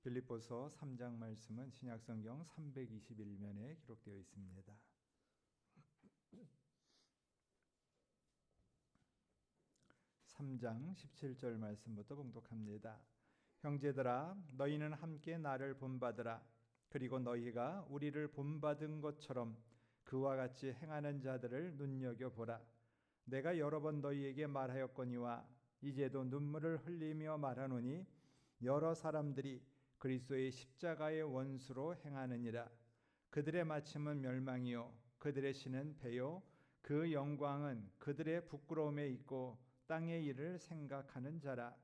빌립보서 3장 말씀은 신약성경 321면에 기록되어 있습니다. 3장 17절 말씀부터 봉독합니다. 형제들아, 너희는 함께 나를 본받으라. 그리고 너희가 우리를 본받은 것처럼 그와 같이 행하는 자들을 눈여겨보라. 내가 여러 번 너희에게 말하였거니와 이제도 눈물을 흘리며 말하노니 여러 사람들이 그리스도의 십자가의 원수로 행하느니라. 그들의 마침은 멸망이요 그들의 신은 배요 그 영광은 그들의 부끄러움에 있고 땅의 일을 생각하는 자라.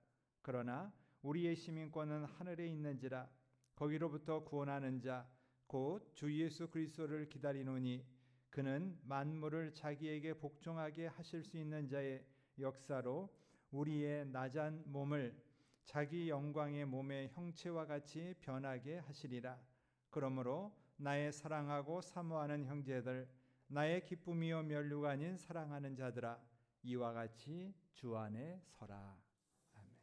그러나 우리의 시민권은 하늘에 있는지라. 거기로부터 구원하는 자 곧 주 예수 그리스도를 기다리노니 그는 만물을 자기에게 복종하게 하실 수 있는 자의 역사로 우리의 나잔 몸을 자기 영광의 몸의 형체와 같이 변하게 하시리라. 그러므로 나의 사랑하고 사모하는 형제들, 나의 기쁨이요 면류가 아닌 사랑하는 자들아, 이와 같이 주 안에 서라. 아멘.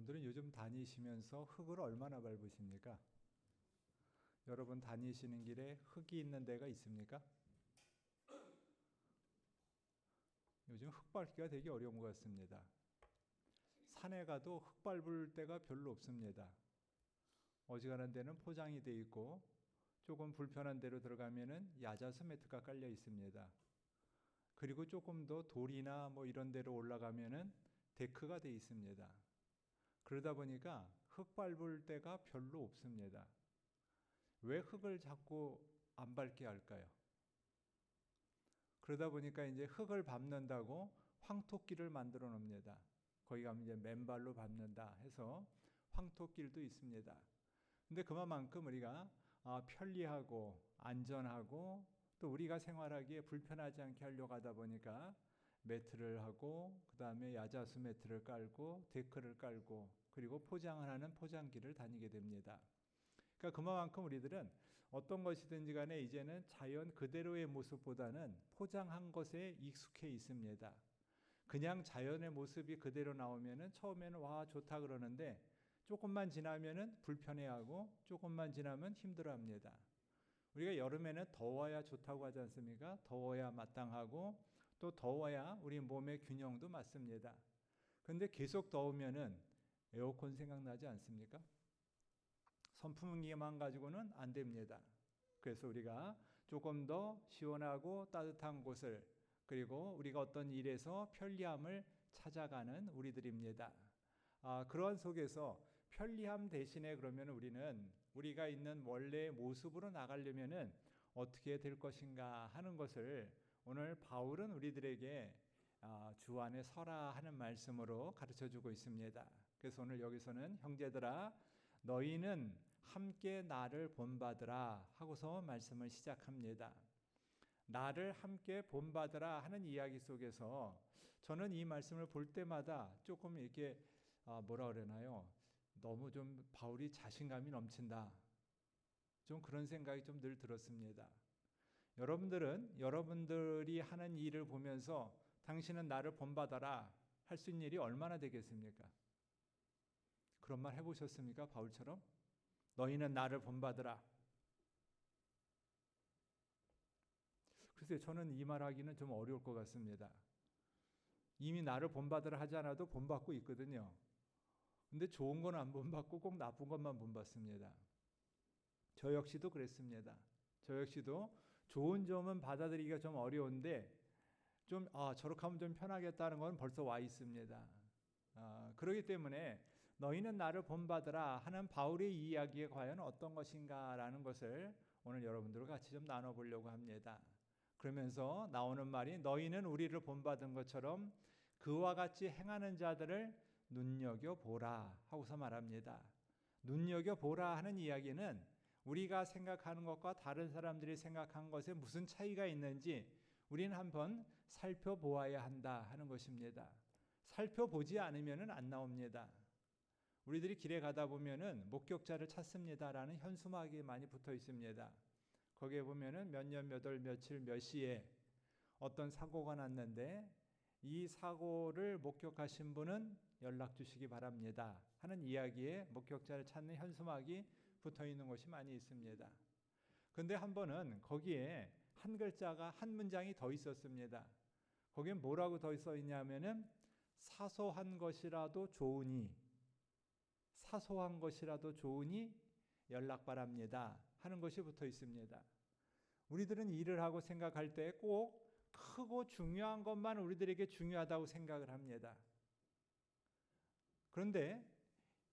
여러분들은 요즘 다니시면서 흙을 얼마나 밟으십니까? 여러분 다니시는 길에 흙이 있는 데가 있습니까? 요즘 흙 밟기가 되게 어려운 것 같습니다. 산에 가도 흙 밟을 데가 별로 없습니다. 어지간한 데는 포장이 돼 있고 조금 불편한 데로 들어가면은 야자수 매트가 깔려 있습니다. 그리고 조금 더 돌이나 뭐 이런 데로 올라가면은 데크가 돼 있습니다. 그러다 보니까 흙 밟을 데가 별로 없습니다. 왜 흙을 자꾸 안 밟게 할까요? 그러다 보니까 이제 흙을 밟는다고 황토길을 만들어 놉니다. 거기 가면 이제 맨발로 밟는다 해서 황토길도 있습니다. 근데 그만큼 우리가 편리하고 안전하고 또 우리가 생활하기에 불편하지 않게 하려고 하다 보니까 매트를 하고 그 다음에 야자수 매트를 깔고 데크를 깔고 그리고 포장을 하는 포장기를 다니게 됩니다. 그러니까 그만큼 우리들은 어떤 것이든지 간에 이제는 자연 그대로의 모습보다는 포장한 것에 익숙해 있습니다. 그냥 자연의 모습이 그대로 나오면은 처음에는 와 좋다 그러는데 조금만 지나면은 불편해하고 조금만 지나면 힘들어합니다. 우리가 여름에는 더워야 좋다고 하지 않습니까? 더워야 마땅하고 또 더워야 우리 몸의 균형도 맞습니다. 근데 계속 더우면은 에어컨 생각나지 않습니까? 선풍기만 가지고는 안 됩니다. 그래서 우리가 조금 더 시원하고 따뜻한 곳을 그리고 우리가 어떤 일에서 편리함을 찾아가는 우리들입니다. 그러한 속에서 편리함 대신에 그러면 우리는 우리가 있는 원래의 모습으로 나가려면은 어떻게 될 것인가 하는 것을 오늘 바울은 우리들에게 주 안에 서라 하는 말씀으로 가르쳐주고 있습니다. 그래서 오늘 여기서는 형제들아 너희는 함께 나를 본받으라 하고서 말씀을 시작합니다. 나를 함께 본받으라 하는 이야기 속에서 저는 이 말씀을 볼 때마다 조금 이렇게 뭐라 그러나요? 너무 좀 바울이 자신감이 넘친다. 좀 그런 생각이 좀 늘 들었습니다. 여러분들은 여러분들이 하는 일을 보면서 당신은 나를 본받아라 할 수 있는 일이 얼마나 되겠습니까? 그런 말 해보셨습니까? 바울처럼? 너희는 나를 본받으라. 글쎄요, 저는 이 말하기는 좀 어려울 것 같습니다. 이미 나를 본받으라 하지 않아도 본받고 있거든요. 근데 좋은 건 안 본받고 꼭 나쁜 것만 본받습니다. 저 역시도 그랬습니다. 저 역시도 좋은 점은 받아들이기가 좀 어려운데 좀 저렇게 하면 좀 편하겠다는 건 벌써 와 있습니다. 그렇기 때문에 너희는 나를 본받으라 하는 바울의 이야기에 과연 어떤 것인가라는 것을 오늘 여러분들과 같이 좀 나눠보려고 합니다. 그러면서 나오는 말이 너희는 우리를 본받은 것처럼 그와 같이 행하는 자들을 눈여겨보라 하고서 말합니다. 눈여겨보라 하는 이야기는 우리가 생각하는 것과 다른 사람들이 생각한 것에 무슨 차이가 있는지 우리는 한번 살펴보아야 한다 하는 것입니다. 살펴보지 않으면 안 나옵니다. 우리들이 길에 가다 보면은 목격자를 찾습니다라는 현수막이 많이 붙어 있습니다. 거기에 보면은 몇 년 몇 월 며칠 몇 시에 어떤 사고가 났는데 이 사고를 목격하신 분은 연락 주시기 바랍니다 하는 이야기에 목격자를 찾는 현수막이 붙어 있는 곳이 많이 있습니다. 근데 한 번은 거기에 한 글자가 한 문장이 더 있었습니다. 거기에 뭐라고 더 써 있냐면은 사소한 것이라도 좋으니 연락 바랍니다 하는 것이 붙어 있습니다. 우리들은 일을 하고 생각할 때 꼭 크고 중요한 것만 우리들에게 중요하다고 생각을 합니다. 그런데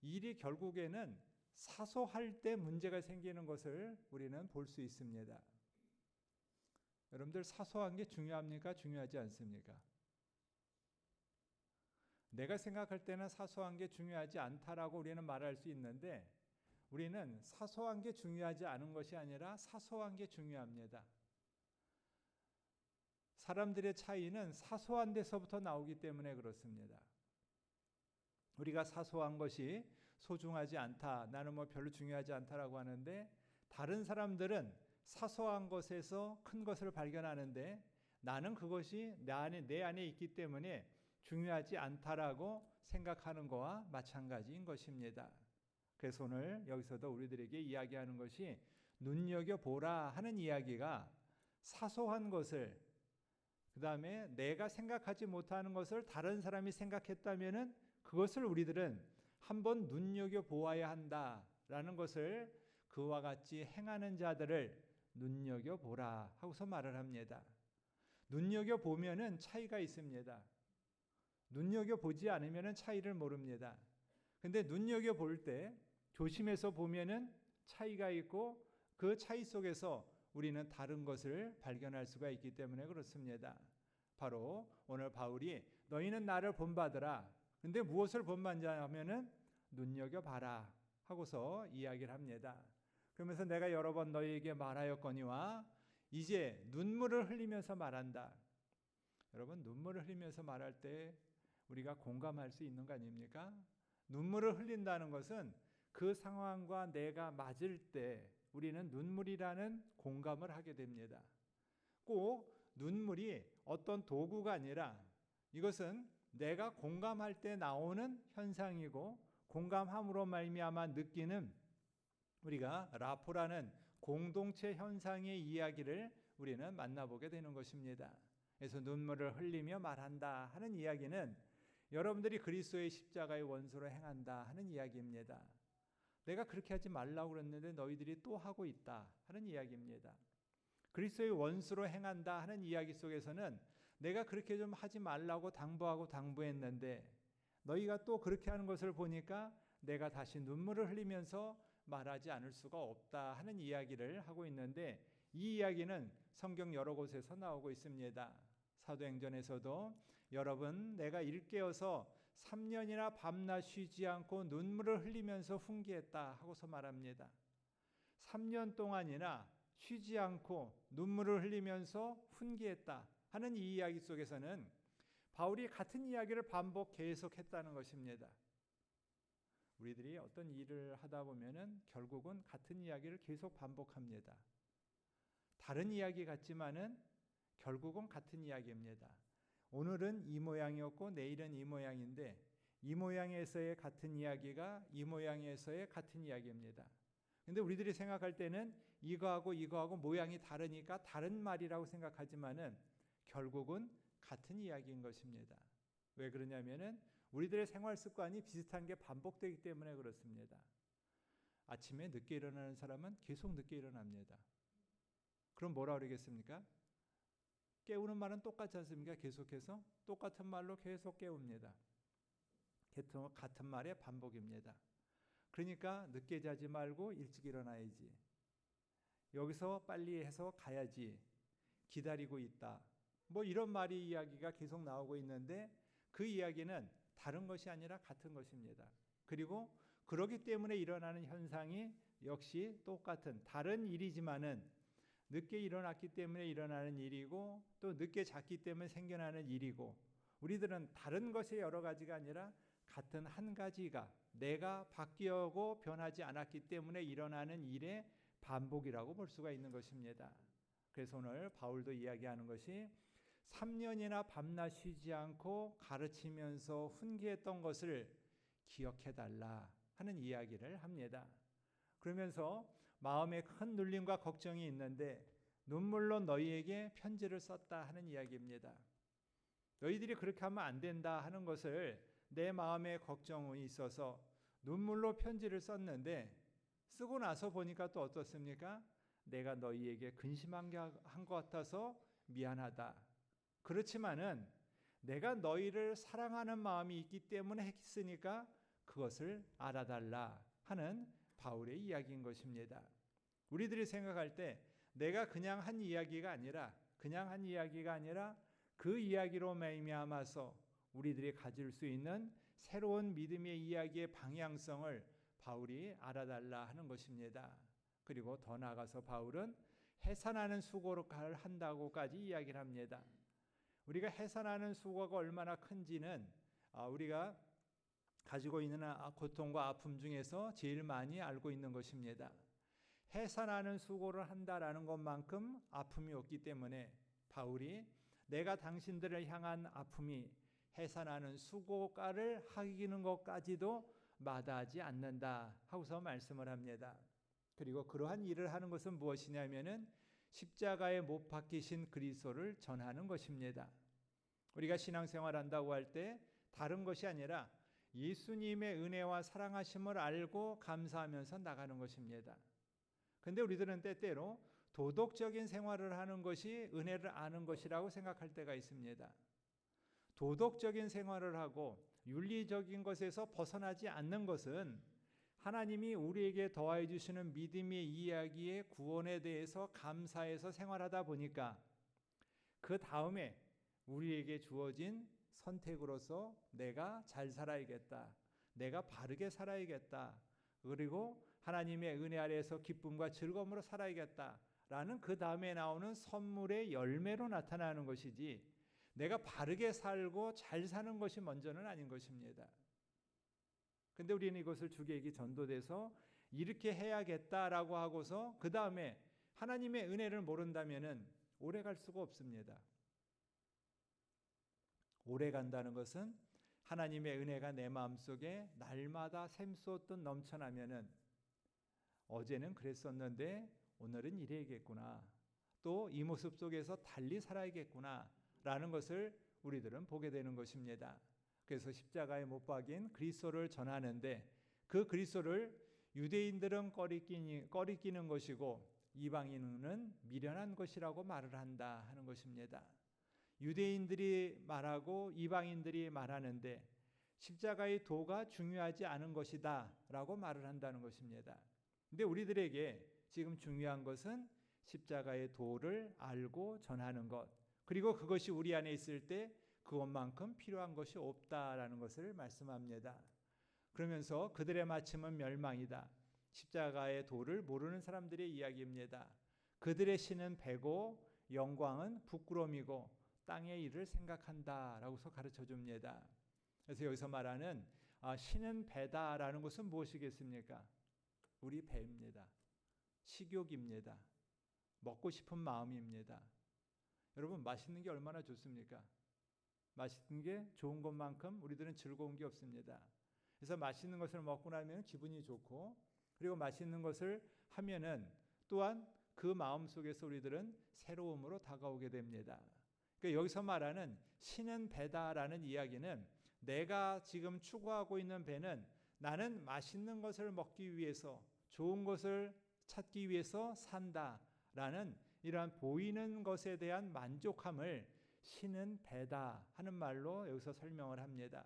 일이 결국에는 사소할 때 문제가 생기는 것을 우리는 볼 수 있습니다. 여러분들 사소한 게 중요합니까? 중요하지 않습니까? 내가 생각할 때는 사소한 게 중요하지 않다라고 우리는 말할 수 있는데 우리는 사소한 게 중요하지 않은 것이 아니라 사소한 게 중요합니다. 사람들의 차이는 사소한 데서부터 나오기 때문에 그렇습니다. 우리가 사소한 것이 소중하지 않다, 나는 뭐 별로 중요하지 않다라고 하는데 다른 사람들은 사소한 것에서 큰 것을 발견하는데 나는 그것이 내 안에 있기 때문에 중요하지 않다라고 생각하는 거와 마찬가지인 것입니다. 그래서 오늘 여기서도 우리들에게 이야기하는 것이 눈여겨보라 하는 이야기가 사소한 것을, 그 다음에 내가 생각하지 못하는 것을 다른 사람이 생각했다면 그것을 우리들은 한번 눈여겨보아야 한다라는 것을, 그와 같이 행하는 자들을 눈여겨보라 하고서 말을 합니다. 눈여겨보면은 차이가 있습니다. 눈여겨보지 않으면은 차이를 모릅니다. 근데 눈여겨볼 때 조심해서 보면은 차이가 있고, 그 차이 속에서 우리는 다른 것을 발견할 수가 있기 때문에 그렇습니다. 바로 오늘 바울이 너희는 나를 본받으라. 근데 무엇을 본받냐 하면은 눈여겨봐라 하고서 이야기를 합니다. 그러면서 내가 여러 번 너희에게 말하였거니와 이제 눈물을 흘리면서 말한다. 여러분, 눈물을 흘리면서 말할 때 우리가 공감할 수 있는 거 아닙니까? 눈물을 흘린다는 것은 그 상황과 내가 맞을 때 우리는 눈물이라는 공감을 하게 됩니다. 꼭 눈물이 어떤 도구가 아니라 이것은 내가 공감할 때 나오는 현상이고, 공감함으로 말미암아 느끼는 우리가 라포라는 공동체 현상의 이야기를 우리는 만나보게 되는 것입니다. 그래서 눈물을 흘리며 말한다 하는 이야기는 여러분들이 그리스도의 십자가의 원수로 행한다 하는 이야기입니다. 내가 그렇게 하지 말라고 그랬는데 너희들이 또 하고 있다 하는 이야기입니다. 그리스도의 원수로 행한다 하는 이야기 속에서는 내가 그렇게 좀 하지 말라고 당부했는데 너희가 또 그렇게 하는 것을 보니까 내가 다시 눈물을 흘리면서 말하지 않을 수가 없다 하는 이야기를 하고 있는데, 이 이야기는 성경 여러 곳에서 나오고 있습니다. 사도행전에서도 여러분 내가 일깨어서 3년이나 밤낮 쉬지 않고 눈물을 흘리면서 훈계했다 하고서 말합니다. 3년 동안이나 쉬지 않고 눈물을 흘리면서 훈계했다 하는 이 이야기 속에서는 바울이 같은 이야기를 계속했다는 것입니다. 우리들이 어떤 일을 하다 보면은 결국은 같은 이야기를 계속 반복합니다. 다른 이야기 같지만은 결국은 같은 이야기입니다. 오늘은 이 모양이었고 내일은 이 모양인데, 이 모양에서의 같은 이야기가 이 모양에서의 같은 이야기입니다. 근데 우리들이 생각할 때는 이거하고 모양이 다르니까 다른 말이라고 생각하지만은 결국은 같은 이야기인 것입니다. 왜 그러냐면은 우리들의 생활 습관이 비슷한 게 반복되기 때문에 그렇습니다. 아침에 늦게 일어나는 사람은 계속 늦게 일어납니다. 그럼 뭐라 그러겠습니까? 깨우는 말은 똑같지 않습니까? 계속해서 똑같은 말로 계속 깨웁니다. 같은 말의 반복입니다. 그러니까 늦게 자지 말고 일찍 일어나야지. 여기서 빨리 해서 가야지. 기다리고 있다. 뭐 이런 말이 이야기가 계속 나오고 있는데, 그 이야기는 다른 것이 아니라 같은 것입니다. 그리고 그러기 때문에 일어나는 현상이 역시 똑같은 다른 일이지만은 늦게 일어났기 때문에 일어나는 일이고, 또 늦게 잤기 때문에 생겨나는 일이고, 우리들은 다른 것이 여러 가지가 아니라 같은 한 가지가 내가 바뀌고 변하지 않았기 때문에 일어나는 일의 반복이라고 볼 수가 있는 것입니다. 그래서 오늘 바울도 이야기하는 것이 3년이나 밤낮 쉬지 않고 가르치면서 훈계했던 것을 기억해달라 하는 이야기를 합니다. 그러면서 마음에 큰 눌림과 걱정이 있는데 눈물로 너희에게 편지를 썼다 하는 이야기입니다. 너희들이 그렇게 하면 안 된다 하는 것을 내 마음에 걱정이 있어서 눈물로 편지를 썼는데, 쓰고 나서 보니까 또 어떻습니까? 내가 너희에게 근심한 것 같아서 미안하다. 그렇지만은 내가 너희를 사랑하는 마음이 있기 때문에 했으니까 그것을 알아달라 하는 바울의 이야기인 것입니다. 우리들이 생각할 때 내가 그냥 한 이야기가 아니라 그 이야기로 말미암아서 우리들이 가질 수 있는 새로운 믿음의 이야기의 방향성을 바울이 알아달라 하는 것입니다. 그리고 더 나아가서 바울은 해산하는 수고를 한다고까지 이야기를 합니다. 우리가 해산하는 수고가 얼마나 큰지는 우리가 가지고 있는 고통과 아픔 중에서 제일 많이 알고 있는 것입니다. 해산하는 수고를 한다라는 것만큼 아픔이 없기 때문에 바울이 내가 당신들을 향한 아픔이 해산하는 수고가를 하기는 것까지도 마다하지 않는다 하고서 말씀을 합니다. 그리고 그러한 일을 하는 것은 무엇이냐면은 십자가에 못 박히신 그리스도를 전하는 것입니다. 우리가 신앙생활 한다고 할 때 다른 것이 아니라 예수님의 은혜와 사랑하심을 알고 감사하면서 나가는 것입니다. 근데 우리들은 때때로 도덕적인 생활을 하는 것이 은혜를 아는 것이라고 생각할 때가 있습니다. 도덕적인 생활을 하고 윤리적인 것에서 벗어나지 않는 것은 하나님이 우리에게 더하여 주시는 믿음의 이야기의 구원에 대해서 감사해서 생활하다 보니까 그 다음에 우리에게 주어진 선택으로서 내가 잘 살아야겠다, 내가 바르게 살아야겠다, 그리고 하나님의 은혜 아래에서 기쁨과 즐거움으로 살아야겠다라는 그 다음에 나오는 선물의 열매로 나타나는 것이지 내가 바르게 살고 잘 사는 것이 먼저는 아닌 것입니다. 근데 우리는 이것을 주객이 전도돼서 이렇게 해야겠다라고 하고서 그 다음에 하나님의 은혜를 모른다면은 오래 갈 수가 없습니다. 오래 간다는 것은 하나님의 은혜가 내 마음속에 날마다 샘솟듯 넘쳐나면은 어제는 그랬었는데 오늘은 이래야겠구나, 또 이 모습 속에서 달리 살아야겠구나 라는 것을 우리들은 보게 되는 것입니다. 그래서 십자가에 못 박인 그리스도를 전하는데 그 그리스도를 유대인들은 꺼리끼는 것이고 이방인은 미련한 것이라고 말을 한다 하는 것입니다. 유대인들이 말하고 이방인들이 말하는데 십자가의 도가 중요하지 않은 것이다 라고 말을 한다는 것입니다. 근데 우리들에게 지금 중요한 것은 십자가의 도를 알고 전하는 것, 그리고 그것이 우리 안에 있을 때 그것만큼 필요한 것이 없다라는 것을 말씀합니다. 그러면서 그들의 마침은 멸망이다. 십자가의 도를 모르는 사람들의 이야기입니다. 그들의 신은 배고 영광은 부끄러움이고 땅의 일을 생각한다라고서 가르쳐 줍니다. 그래서 여기서 말하는 신은 배다라는 것은 무엇이겠습니까? 우리 배입니다. 식욕입니다. 먹고 싶은 마음입니다. 여러분, 맛있는 게 얼마나 좋습니까? 맛있는 게 좋은 것만큼 우리들은 즐거운 게 없습니다. 그래서 맛있는 것을 먹고 나면 기분이 좋고, 그리고 맛있는 것을 하면은 또한 그 마음 속에서 우리들은 새로움으로 다가오게 됩니다. 그러니까 여기서 말하는 신은 배다라는 이야기는 내가 지금 추구하고 있는 배는 나는 맛있는 것을 먹기 위해서, 좋은 것을 찾기 위해서 산다라는 이러한 보이는 것에 대한 만족함을 신은 배다 하는 말로 여기서 설명을 합니다.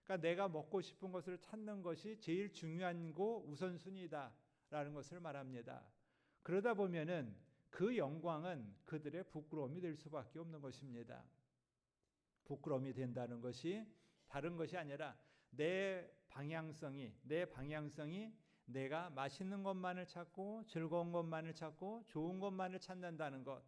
그러니까 내가 먹고 싶은 것을 찾는 것이 제일 중요한 거 우선순위다라는 것을 말합니다. 그러다 보면은 그 영광은 그들의 부끄러움이 될 수밖에 없는 것입니다. 부끄러움이 된다는 것이 다른 것이 아니라 내 방향성이 내가 맛있는 것만을 찾고 즐거운 것만을 찾고 좋은 것만을 찾는다는 것.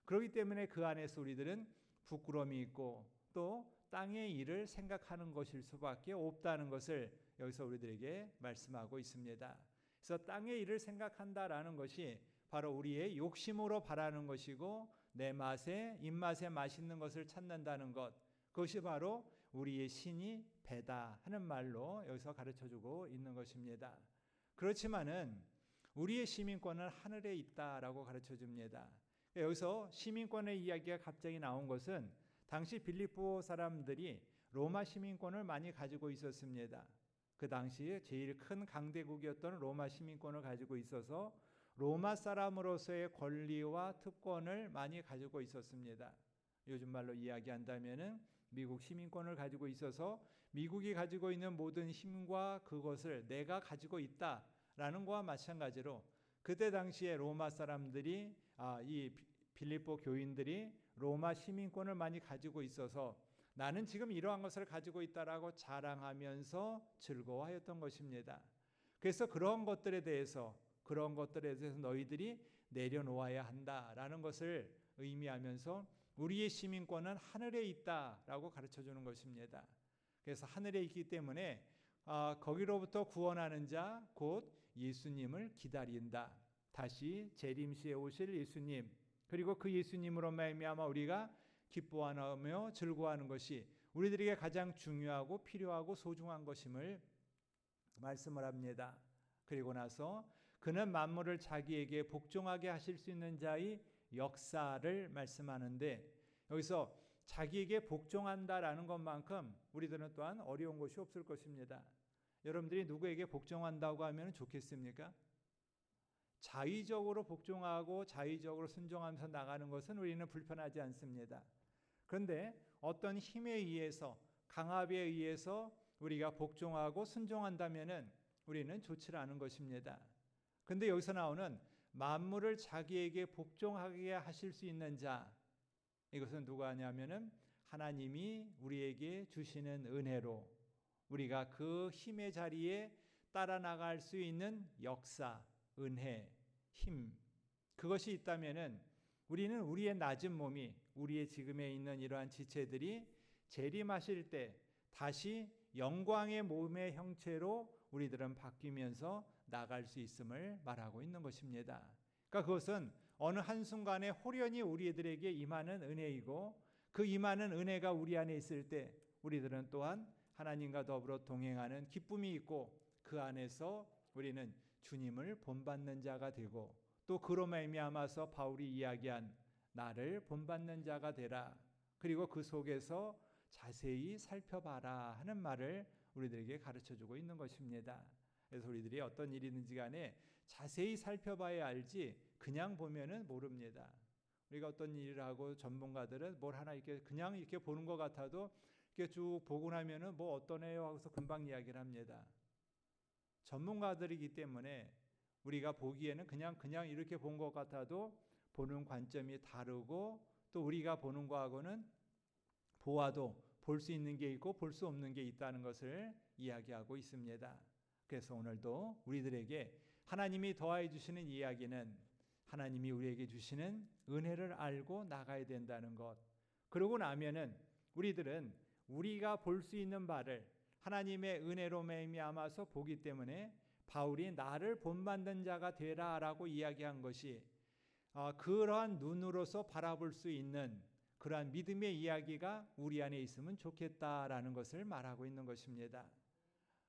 그렇기 때문에 그 안에서 우리들은 부끄러움이 있고 또 땅의 일을 생각하는 것일 수밖에 없다는 것을 여기서 우리들에게 말씀하고 있습니다. 그래서 땅의 일을 생각한다라는 것이 바로 우리의 욕심으로 바라는 것이고 내 입맛에 맛있는 것을 찾는다는 것, 그것이 바로 우리의 신이 배다 하는 말로 여기서 가르쳐주고 있는 것입니다. 그렇지만은 우리의 시민권은 하늘에 있다라고 가르쳐줍니다. 여기서 시민권의 이야기가 갑자기 나온 것은 당시 빌립보 사람들이 로마 시민권을 많이 가지고 있었습니다. 그 당시에 제일 큰 강대국이었던 로마 시민권을 가지고 있어서 로마 사람으로서의 권리와 특권을 많이 가지고 있었습니다. 요즘 말로 이야기한다면은 미국 시민권을 가지고 있어서 미국이 가지고 있는 모든 힘과 그것을 내가 가지고 있다라는 것과 마찬가지로 그때 당시에 로마 사람들이 이 빌립보 교인들이 로마 시민권을 많이 가지고 있어서 나는 지금 이러한 것을 가지고 있다라고 자랑하면서 즐거워하였던 것입니다. 그래서 그런 것들에 대해서 너희들이 내려놓아야 한다라는 것을 의미하면서 우리의 시민권은 하늘에 있다라고 가르쳐주는 것입니다. 그래서 하늘에 있기 때문에 거기로부터 구원하는 자 곧 예수님을 기다린다. 다시 재림시에 오실 예수님, 그리고 그 예수님으로 말미암아 우리가 기뻐하며 즐거워하는 것이 우리들에게 가장 중요하고 필요하고 소중한 것임을 말씀을 합니다. 그리고 나서 그는 만물을 자기에게 복종하게 하실 수 있는 자의 역사를 말씀하는데, 여기서 자기에게 복종한다라는 것만큼 우리들은 또한 어려운 것이 없을 것입니다. 여러분들이 누구에게 복종한다고 하면 좋겠습니까? 자의적으로 복종하고 자의적으로 순종하면서 나가는 것은 우리는 불편하지 않습니다. 그런데 어떤 힘에 의해서, 강압에 의해서 우리가 복종하고 순종한다면은 우리는 좋지 않은 것입니다. 그런데 여기서 나오는 만물을 자기에게 복종하게 하실 수 있는 자, 이것은 누가 하냐면은 하나님이 우리에게 주시는 은혜로 우리가 그 힘의 자리에 따라 나갈 수 있는 역사, 은혜, 힘, 그것이 있다면은 우리는 우리의 낮은 몸이, 우리의 지금에 있는 이러한 지체들이 재림하실 때 다시 영광의 몸의 형체로 우리들은 바뀌면서 나갈 수 있음을 말하고 있는 것입니다. 그러니까 그것은 어느 한순간에 호련히 우리들에게 임하는 은혜이고, 그 임하는 은혜가 우리 안에 있을 때 우리들은 또한 하나님과 더불어 동행하는 기쁨이 있고, 그 안에서 우리는 주님을 본받는 자가 되고, 또 그로 말미암아서 바울이 이야기한 나를 본받는 자가 되라, 그리고 그 속에서 자세히 살펴봐라 하는 말을 우리들에게 가르쳐주고 있는 것입니다. 그래서 우리들이 어떤 일이든지 간에 자세히 살펴봐야 알지 그냥 보면은 모릅니다. 우리가 어떤 일을 하고 전문가들은 뭘 하나 이렇게 그냥 이렇게 보는 것 같아도 이렇게 쭉 보고 나면은 뭐 어떠네요 하고서 금방 이야기를 합니다. 전문가들이기 때문에 우리가 보기에는 그냥 이렇게 본 것 같아도 보는 관점이 다르고, 또 우리가 보는 거하고는 보아도 볼 수 있는 게 있고 볼 수 없는 게 있다는 것을 이야기하고 있습니다. 그래서 오늘도 우리들에게 하나님이 더하여 주시는 이야기는 하나님이 우리에게 주시는 은혜를 알고 나가야 된다는 것. 그러고 나면은 우리들은 우리가 볼 수 있는 바를 하나님의 은혜로 말미암아서 보기 때문에 바울이 나를 본받는 자가 되라라고 이야기한 것이 그러한 눈으로서 바라볼 수 있는 그러한 믿음의 이야기가 우리 안에 있으면 좋겠다라는 것을 말하고 있는 것입니다.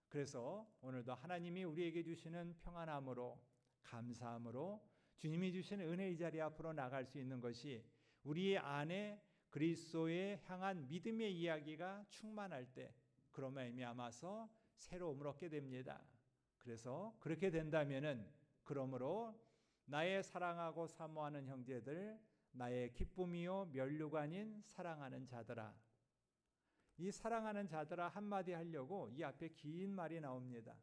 그래서 오늘도 하나님이 우리에게 주시는 평안함으로, 감사함으로 주님이 주시는 은혜의 자리 앞으로 나갈 수 있는 것이 우리 안에 그리스도에 향한 믿음의 이야기가 충만할 때 그런 말미암아서 새로움을 얻게 됩니다. 그래서 그렇게 된다면은 그러므로 나의 사랑하고 사모하는 형제들, 나의 기쁨이요 면류가 아닌 사랑하는 자들아. 이 사랑하는 자들아 한마디 하려고 이 앞에 긴 말이 나옵니다.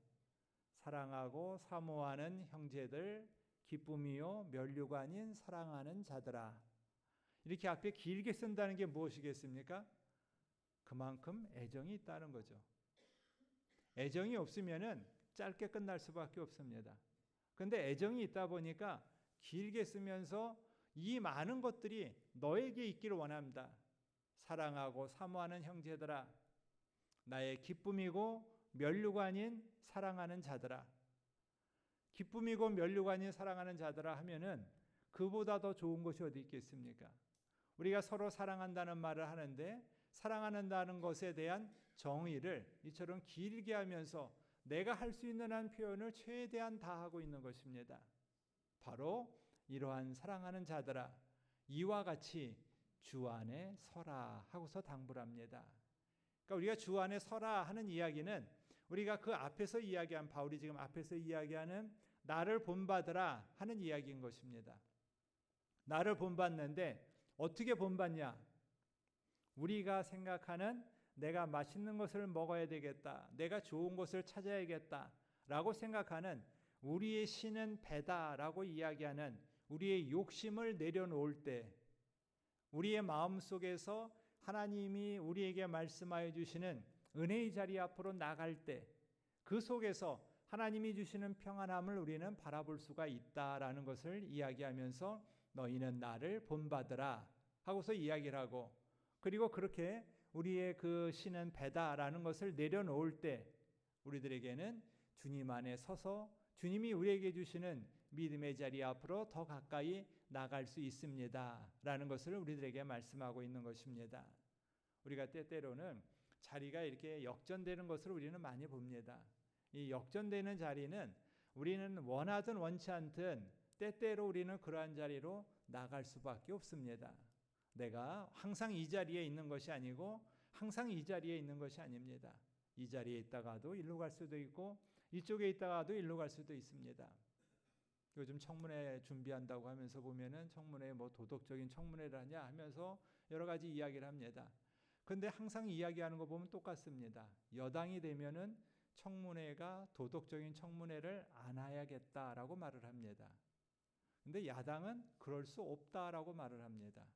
사랑하고 사모하는 형제들, 기쁨이요 면류가 아닌 사랑하는 자들아. 이렇게 앞에 길게 쓴다는 게 무엇이겠습니까? 그만큼 애정이 있다는 거죠. 애정이 없으면은 짧게 끝날 수밖에 없습니다. 그런데 애정이 있다 보니까 길게 쓰면서 이 많은 것들이 너에게 있기를 원합니다. 사랑하고 사모하는 형제들아, 나의 기쁨이고 면류가 아닌 사랑하는 자들아. 기쁨이고 면류가 아닌 사랑하는 자들아 하면은 그보다 더 좋은 것이 어디 있겠습니까? 우리가 서로 사랑한다는 말을 하는데 사랑한다는 것에 대한 정의를 이처럼 길게 하면서 내가 할 수 있는 한 표현을 최대한 다 하고 있는 것입니다. 바로 이러한 사랑하는 자들아, 이와 같이 주 안에 서라 하고서 당부를 합니다. 그러니까 우리가 주 안에 서라 하는 이야기는 우리가 그 앞에서 이야기한, 바울이 지금 앞에서 이야기하는 나를 본받으라 하는 이야기인 것입니다. 나를 본받는데 어떻게 본받냐? 우리가 생각하는 내가 맛있는 것을 먹어야 되겠다, 내가 좋은 것을 찾아야겠다 라고 생각하는 우리의 신은 배다라고 이야기하는 우리의 욕심을 내려놓을 때, 우리의 마음속에서 하나님이 우리에게 말씀하여 주시는 은혜의 자리 앞으로 나갈 때 그 속에서 하나님이 주시는 평안함을 우리는 바라볼 수가 있다라는 것을 이야기하면서 너희는 나를 본받으라 하고서 이야기를 하고, 그리고 그렇게 우리의 그 신은 배다라는 것을 내려놓을 때 우리들에게는 주님 안에 서서 주님이 우리에게 주시는 믿음의 자리 앞으로 더 가까이 나갈 수 있습니다 라는 것을 우리들에게 말씀하고 있는 것입니다. 우리가 때때로는 자리가 이렇게 역전되는 것으로 우리는 많이 봅니다. 이 역전되는 자리는 우리는 원하든 원치 않든 때때로 우리는 그러한 자리로 나갈 수밖에 없습니다. 내가 항상 이 자리에 있는 것이 아니고 항상 이 자리에 있는 것이 아닙니다. 이 자리에 있다가도 일로 갈 수도 있고 이쪽에 있다가도 일로 갈 수도 있습니다. 요즘 청문회 준비한다고 하면서 보면은 청문회 뭐 도덕적인 청문회를 하냐 하면서 여러 가지 이야기를 합니다. 근데 항상 이야기하는 거 보면 똑같습니다. 여당이 되면은 청문회가 도덕적인 청문회를 안 해야겠다라고 말을 합니다. 근데 야당은 그럴 수 없다라고 말을 합니다.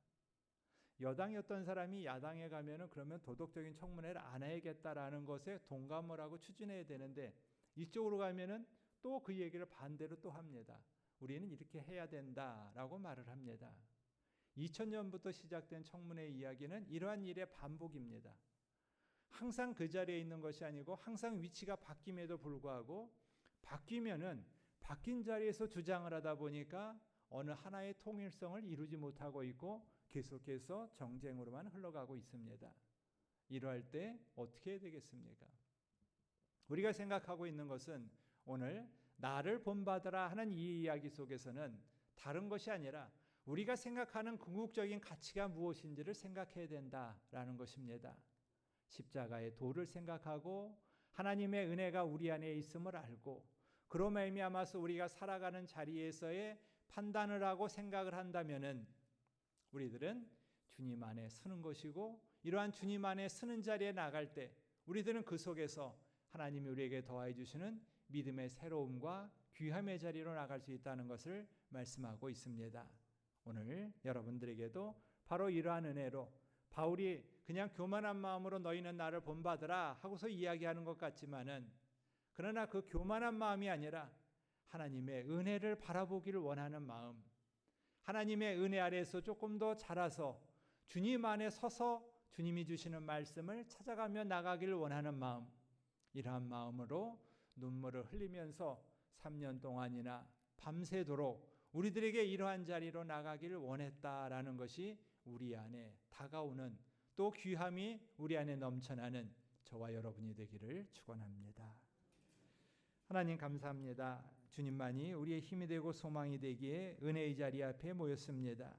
여당이었던 사람이 야당에 가면은 그러면 도덕적인 청문회를 안 해야겠다라는 것에 동감을 하고 추진해야 되는데 이쪽으로 가면은 또 그 얘기를 반대로 또 합니다. 우리는 이렇게 해야 된다라고 말을 합니다. 2000년부터 시작된 청문회 이야기는 이러한 일의 반복입니다. 항상 그 자리에 있는 것이 아니고 항상 위치가 바뀜에도 불구하고 바뀌면은 바뀐 자리에서 주장을 하다 보니까 어느 하나의 통일성을 이루지 못하고 있고 계속해서 정쟁으로만 흘러가고 있습니다. 이러할 때 어떻게 해야 되겠습니까? 우리가 생각하고 있는 것은 오늘 나를 본받으라 하는 이 이야기 속에서는 다른 것이 아니라 우리가 생각하는 궁극적인 가치가 무엇인지를 생각해야 된다라는 것입니다. 십자가의 도를 생각하고 하나님의 은혜가 우리 안에 있음을 알고 그로 말미암아서 우리가 살아가는 자리에서의 판단을 하고 생각을 한다면은 우리들은 주님 안에 서는 것이고 이러한 주님 안에 서는 자리에 나갈 때 우리들은 그 속에서 하나님이 우리에게 더하여 주시는 믿음의 새로움과 귀함의 자리로 나갈 수 있다는 것을 말씀하고 있습니다. 오늘 여러분들에게도 바로 이러한 은혜로 바울이 그냥 교만한 마음으로 너희는 나를 본받으라 하고서 이야기하는 것 같지만은 그러나 그 교만한 마음이 아니라 하나님의 은혜를 바라보기를 원하는 마음, 하나님의 은혜 아래에서 조금 더 자라서 주님 안에 서서 주님이 주시는 말씀을 찾아가며 나가기를 원하는 마음, 이러한 마음으로 눈물을 흘리면서 3년 동안이나 밤새도록 우리들에게 이러한 자리로 나가기를 원했다라는 것이 우리 안에 다가오는 또 귀함이 우리 안에 넘쳐나는 저와 여러분이 되기를 축원합니다. 하나님 감사합니다. 주님만이 우리의 힘이 되고 소망이 되기에 은혜의 자리 앞에 모였습니다.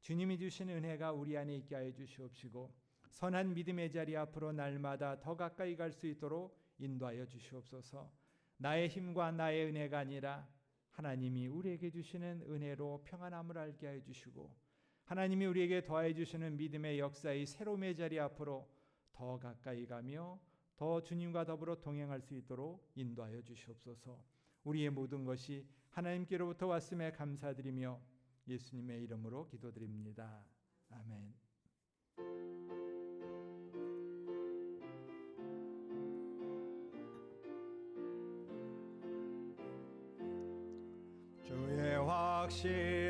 주님이 주신 은혜가 우리 안에 있게 하여 주시옵시고 선한 믿음의 자리 앞으로 날마다 더 가까이 갈 수 있도록 인도하여 주시옵소서. 나의 힘과 나의 은혜가 아니라 하나님이 우리에게 주시는 은혜로 평안함을 알게 하여 주시고 하나님이 우리에게 더하여 주시는 믿음의 역사의 새로움의 자리 앞으로 더 가까이 가며 더 주님과 더불어 동행할 수 있도록 인도하여 주시옵소서. 우리의 모든 것이 하나님께로부터 왔음에 감사드리며 예수님의 이름으로 기도드립니다. 아멘. 주의 확신